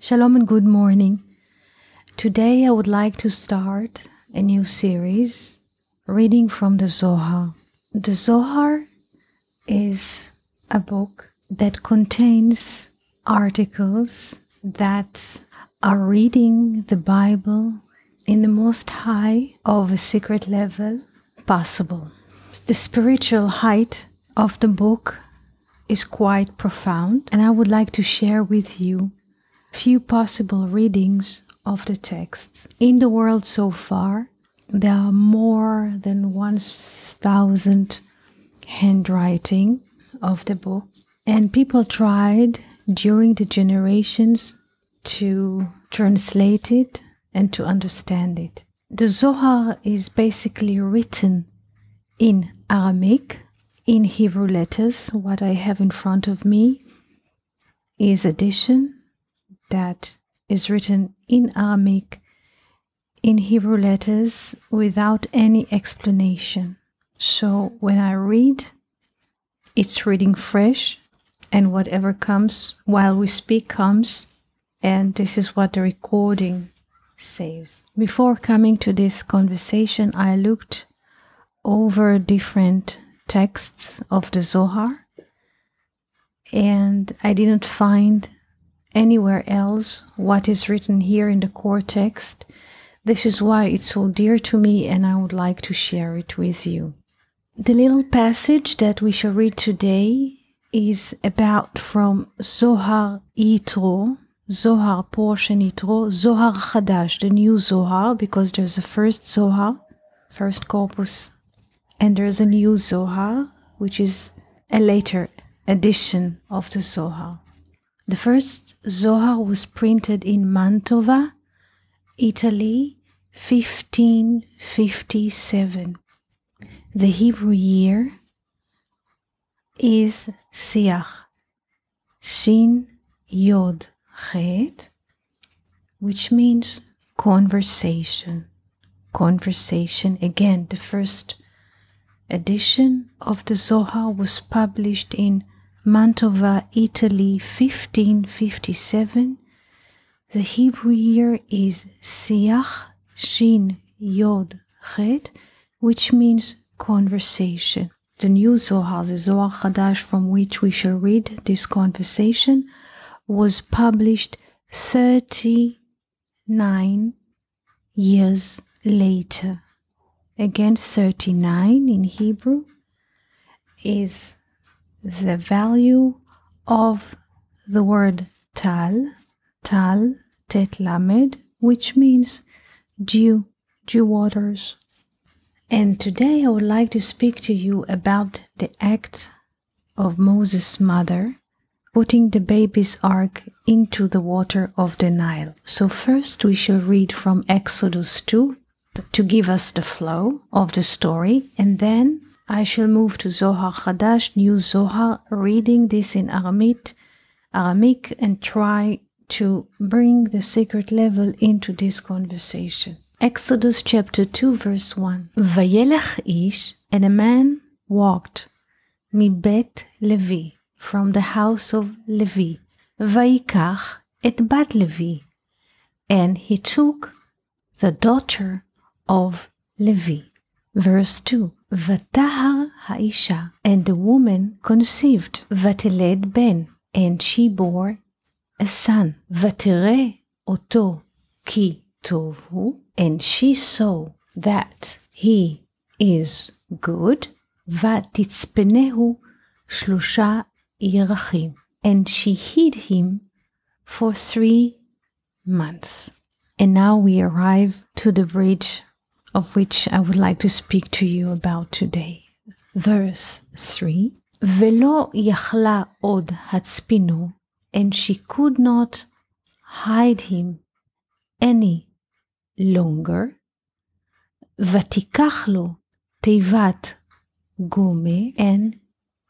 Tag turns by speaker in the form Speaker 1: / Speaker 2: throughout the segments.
Speaker 1: Shalom and good morning. Today I would like to start a new series reading from the Zohar. The Zohar is a book that contains articles that are reading the Bible in the most high of a secret level possible. The spiritual height of the book is quite profound, and I would like to share with you few possible readings of the texts. In the world so far, there are more than 1,000 handwriting of the book, and people tried during the generations to translate it and to understand it. The Zohar is basically written in Aramaic, in Hebrew letters. What I have in front of me is addition that is written in Aramaic, in Hebrew letters, without any explanation. So when I read, it's reading fresh, and whatever comes while we speak comes, and this is what the recording says. Before coming to this conversation, I looked over different texts of the Zohar, and I didn't find anywhere else what is written here in the core text. This is why it's so dear to me, and I would like to share it with you. The little passage that we shall read today is about from Zohar Yitro, Zohar portion Yitro, Zohar Chadash, the new Zohar, because there's a first Zohar, first corpus, and there's a new Zohar, which is a later edition of the Zohar. The first Zohar was printed in Mantova, Italy, 1557. The Hebrew year is Siach, Shin Yod Chet, which means conversation. Conversation. Again, the first edition of the Zohar was published in Mantova, Italy, 1557. The Hebrew year is Siach, Shin Yod Chet, which means conversation. The new Zohar, the Zohar Chadash, from which we shall read this conversation, was published 39 years later. Again, 39 in Hebrew is the value of the word tal, tet lamed, which means dew waters. And today I would like to speak to you about the act of Moses' mother putting the baby's ark into the water of the Nile. So first we shall read from Exodus 2 to give us the flow of the story, and then I shall move to Zohar Chadash, new Zohar, reading this in Aramaic, and try to bring the secret level into this conversation. Exodus chapter 2 verse 1. Vayelech ish, and a man walked, mibet Levi, from the house of Levi, vayikach et bat Levi, and he took the daughter of Levi. Verse 2. Vatahar haisha, and the woman conceived, vateled ben, and she bore a son. Vatere oto ki tovu, and she saw that he is good. Vatitzpenehu shlosha yirachim, and she hid him for 3 months. And now we arrive to the bridge of which I would like to speak to you about today. Verse 3. Velo yachla od hatzpinu, and she could not hide him any longer. Vatikach lo tevat gome, and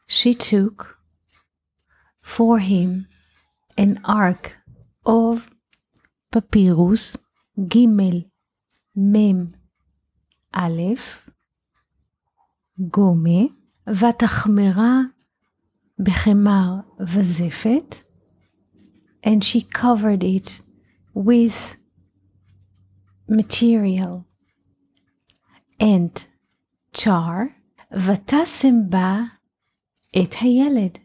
Speaker 1: she took for him an ark of papyrus, gimel mem Aleph, גומה, ותחמרה בחמר וזפת, and she covered it with material and tar. ותשם בה את הילד,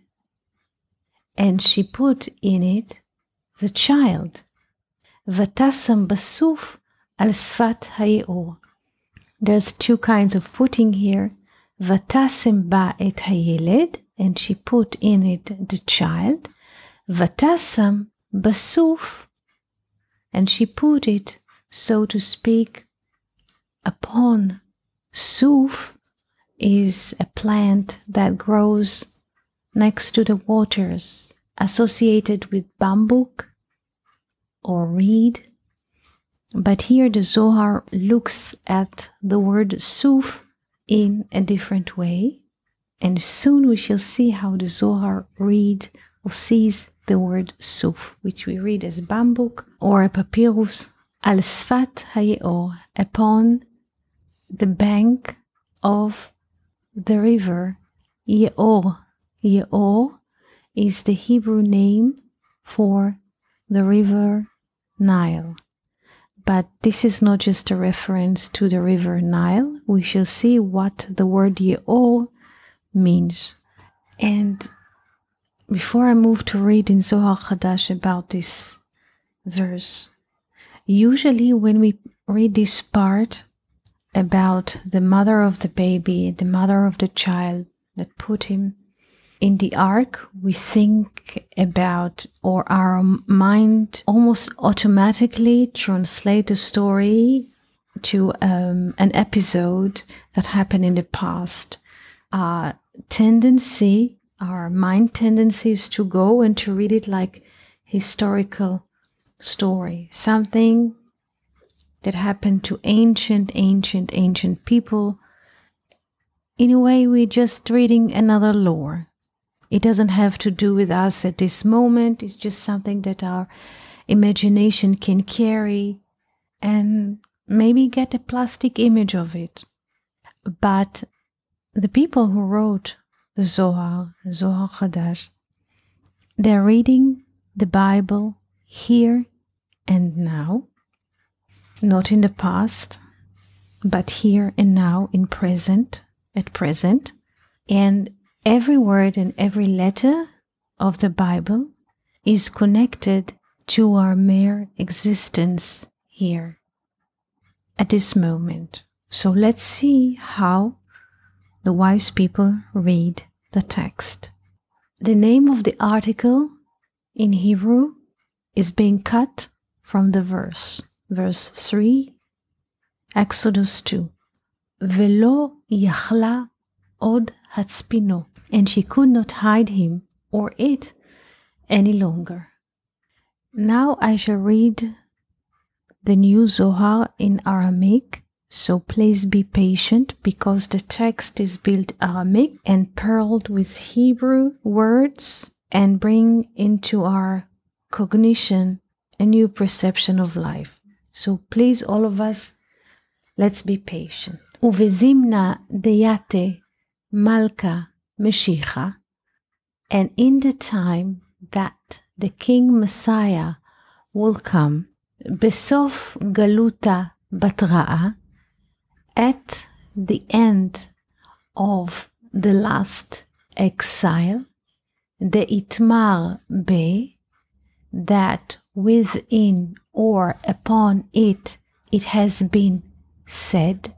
Speaker 1: and she put in it the child. ותשם בסוף על שפת היאור. There's two kinds of putting here. ותשם בה את הילד, and she put in it the child. ותשם בסוף, and she put it, so to speak, upon. Suf is a plant that grows next to the waters, associated with bamboo or reed. But here the Zohar looks at the word suf in a different way, and soon we shall see how the Zohar reads or sees the word suf, which we read as bamboo or a papyrus, al sfat hayeor, upon the bank of the river Yeor. Yeor is the Hebrew name for the river Nile. But this is not just a reference to the river Nile. We shall see what the word Yeor means. And before I move to read in Zohar Chadash about this verse, usually when we read this part about the mother of the baby, the mother of the child that put him in the ark, we think about, or our mind almost automatically translate the story to an episode that happened in the past. Our mind tendency is to go and to read it like historical story, something that happened to ancient people. In a way, we're just reading another lore. It doesn't have to do with us at this moment. It's just something that our imagination can carry and maybe get a plastic image of it. But the people who wrote the Zohar Chadash, they're reading the Bible here and now, not in the past, but here and now, at present. And every word and every letter of the Bible is connected to our mere existence here at this moment. So let's see how the wise people read the text. The name of the article in Hebrew is being cut from the verse. Verse 3, Exodus 2. Velo yachla od hatspino, and she could not hide him or it any longer. Now I shall read the new Zohar in Aramaic, so please be patient because the text is built Aramaic and pearled with Hebrew words and bring into our cognition a new perception of life. So please, all of us, let's be patient. Uvezimna deyate malka meshicha, and in the time that the King Messiah will come, besof galuta batra'a, at the end of the last exile, the itmar be, that within or upon it has been said,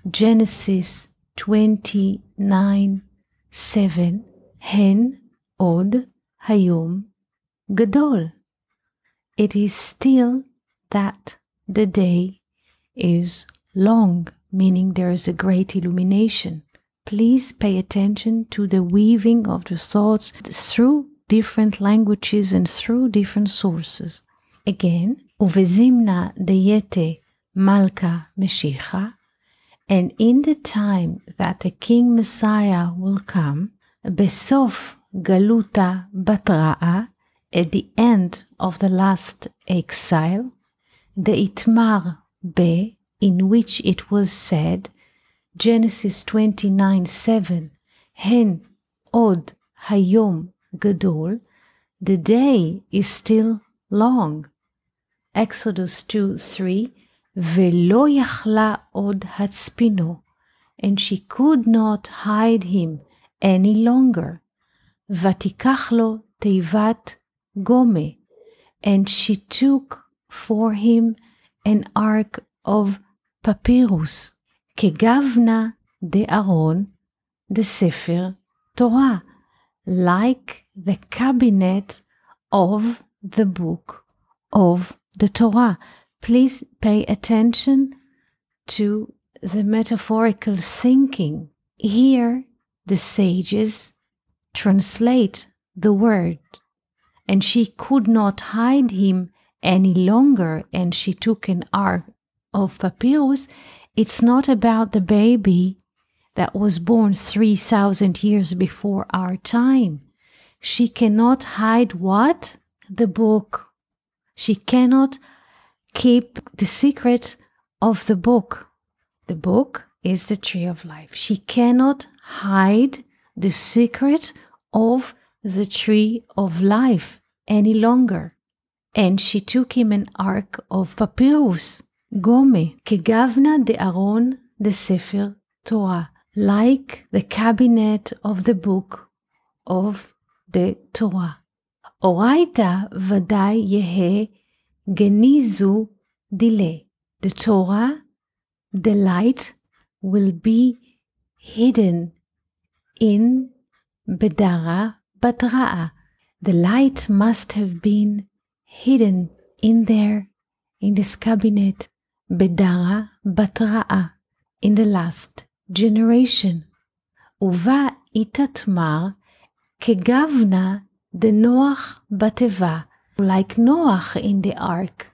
Speaker 1: Genesis 29:7, hen od hayom gadol. It is still that the day is long, meaning there is a great illumination. Please pay attention to the weaving of the thoughts through different languages and through different sources. Again, uvezimna deyete malka meshicha, and in the time that the King Messiah will come, besof galuta batra'a, at the end of the last exile, the itmar be, in which it was said, Genesis 29:7, hen od hayom gadol, the day is still long. Exodus 2:3, Velo yachla od hatspino, and she could not hide him any longer. Vatikach lo teivat gome, and she took for him an ark of papyrus, kegavna de Aaron, the Sefer Torah, like the cabinet of the book of the Torah. Please pay attention to the metaphorical thinking. Here, the sages translate the word, and she could not hide him any longer, and she took an ark of papyrus. It's not about the baby that was born 3,000 years before our time. She cannot hide what? The book. She cannot keep the secret of the book. The book is the tree of life. She cannot hide the secret of the tree of life any longer. And she took him an ark of papyrus, gome, kegavna de Aaron the Sefer Torah, like the cabinet of the book of the Torah. Oraita vadai yehe genizu dile. The Torah, the light, will be hidden in bedara batra'a. The light must have been hidden in there, in this cabinet, bedara batra'a, in the last generation. Uva itatmar kegavna de Noach bateva, like Noach in the ark.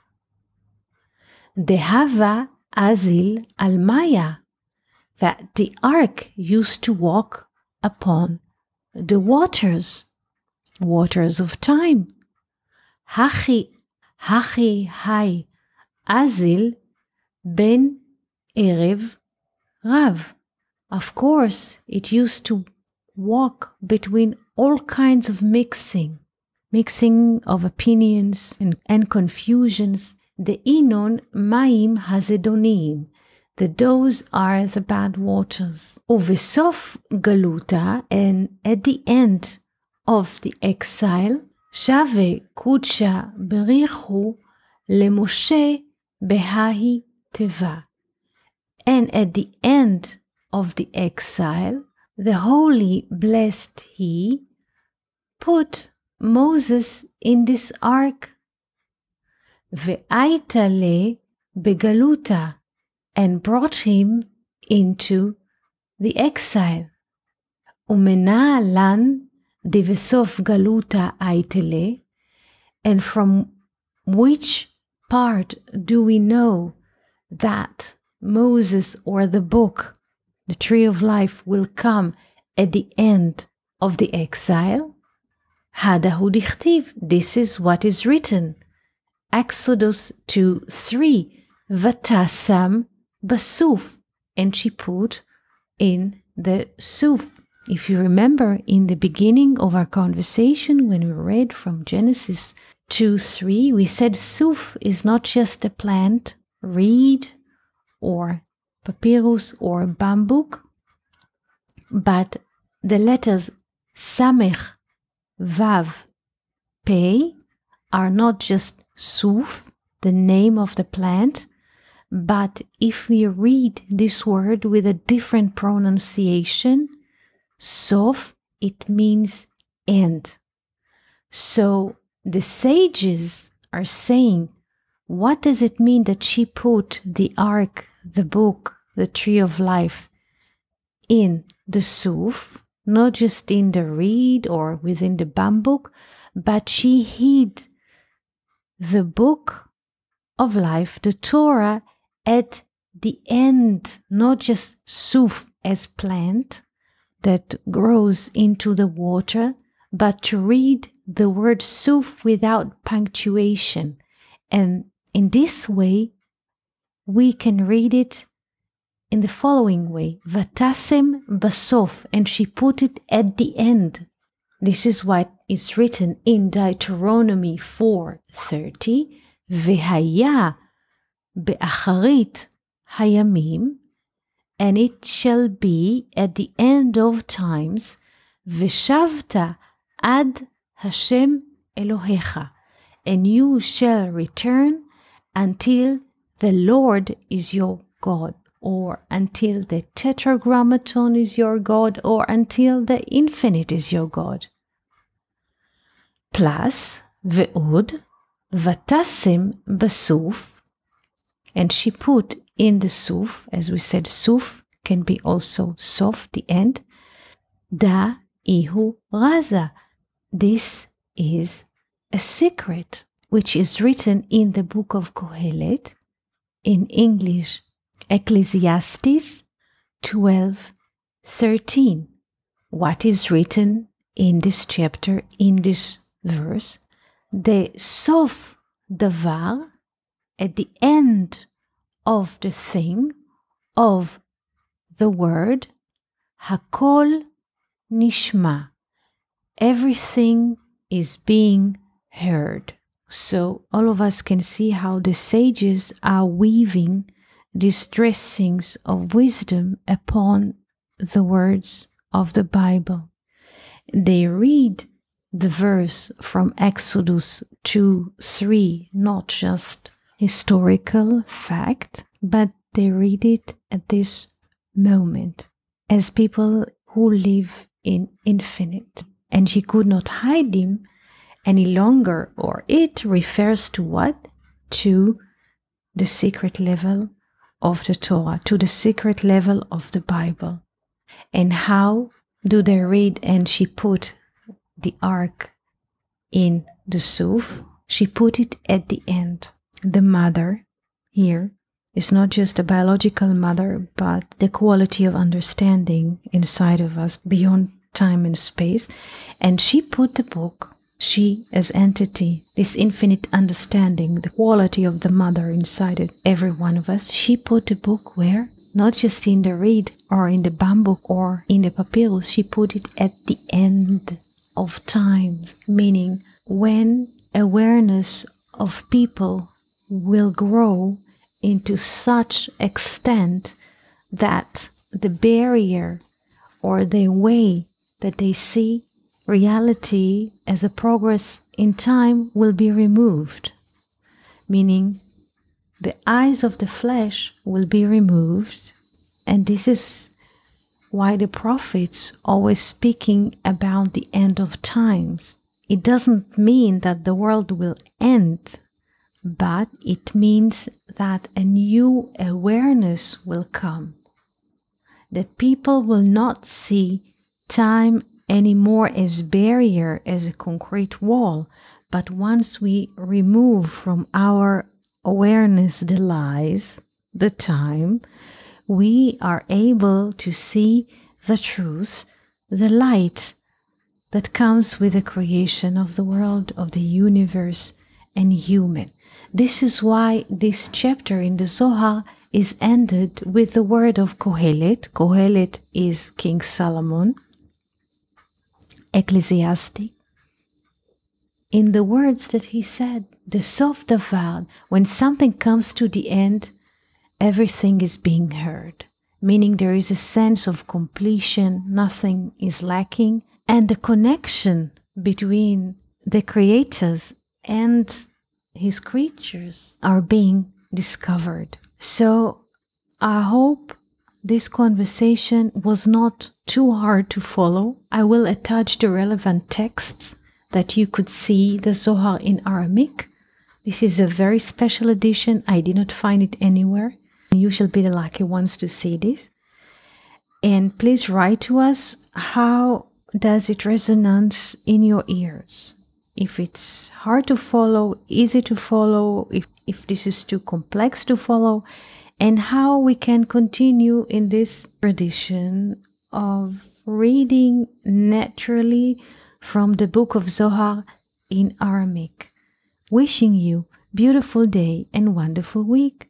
Speaker 1: Dehava azil al maya, that the ark used to walk upon the waters of time. Hachi hai azil ben erev rav. Of course, it used to walk between all kinds of mixing of opinions and confusions. The inon maim hazedonim, that those are the bad waters. Uvesof galuta, and at the end of the exile, shave kudsha berichu lemoshe behahi teva. And at the end of the exile, the holy blessed he put Moses in this ark. Ve'aitale begaluta, and brought him into the exile. Umena lan divesof galuta aitele, and from which part do we know that Moses, or the book, the tree of life, will come at the end of the exile? Hadahu dichtiv, this is what is written. Exodus 2:3, Vatasam basuf, and she put in the suf. If you remember in the beginning of our conversation when we read from Genesis 2:3, we said suf is not just a plant, reed or papyrus or bamboo, but the letters samech, vav, pei are not just suf, the name of the plant, but if we read this word with a different pronunciation, sof, it means end. So the sages are saying, what does it mean that she put the ark, the book, the tree of life in the suf, not just in the reed or within the bamboo, but she hid the book of life, the Torah, at the end, not just suf as plant that grows into the water, but to read the word suf without punctuation. And in this way, we can read it in the following way, Vatasem basof, and she put it at the end. This is what is written in Deutoronomy 4:30, והיה באחרית הימים, and it shall be at the end of times, ושבת עד השם אלוהיך, and you shall return until the Lord is your God, or until the tetragrammaton is your God, or until the infinite is your God. Plus, ועוד, ותשם בסוף, and she put in the suf, as we said, suf can be also sof, the end, da ihu raza. This is a secret which is written in the book of Kohelet, in English, Ecclesiastes 12:13. What is written in this chapter, in this verse? The sof davar, at the end of the thing, of the word, hakol nishma. Everything is being heard. So all of us can see how the sages are weaving these dressings of wisdom upon the words of the Bible. They read the verse from Exodus 2:3, not just historical fact, but they read it at this moment as people who live in infinite. And she could not hide him any longer, or it refers to what? To the secret level of the Torah, to the secret level of the Bible. And how do they read? And she put the ark in the suf. She put it at the end. The mother here is not just a biological mother, but the quality of understanding inside of us beyond time and space. And she put the book, she as entity, this infinite understanding, the quality of the mother inside of every one of us, she put the book where? Not just in the reed or in the bamboo or in the papyrus, she put it at the end of time, meaning when awareness of people will grow into such extent that the barrier or the way that they see reality as a progress in time will be removed, meaning the eyes of the flesh will be removed. And this is why the prophets always speaking about the end of times. It doesn't mean that the world will end, but it means that a new awareness will come, that people will not see time anymore as barrier, as a concrete wall, but once we remove from our awareness the lies, the time, we are able to see the truth, the light that comes with the creation of the world, of the universe, and human. This is why this chapter in the Zohar is ended with the word of Kohelet. Kohelet is King Solomon, Ecclesiastes. In the words that he said, the sof davar, when something comes to the end, everything is being heard, meaning there is a sense of completion, nothing is lacking, and the connection between the creators and his creatures are being discovered. So I hope this conversation was not too hard to follow. I will attach the relevant texts that you could see the Zohar in Aramaic. This is a very special edition. I did not find it anywhere. You shall be the lucky ones to see this. And please write to us, how does it resonate in your ears? If it's hard to follow, easy to follow, if this is too complex to follow, and how we can continue in this tradition of reading naturally from the book of Zohar in Aramaic. Wishing you beautiful day and wonderful week.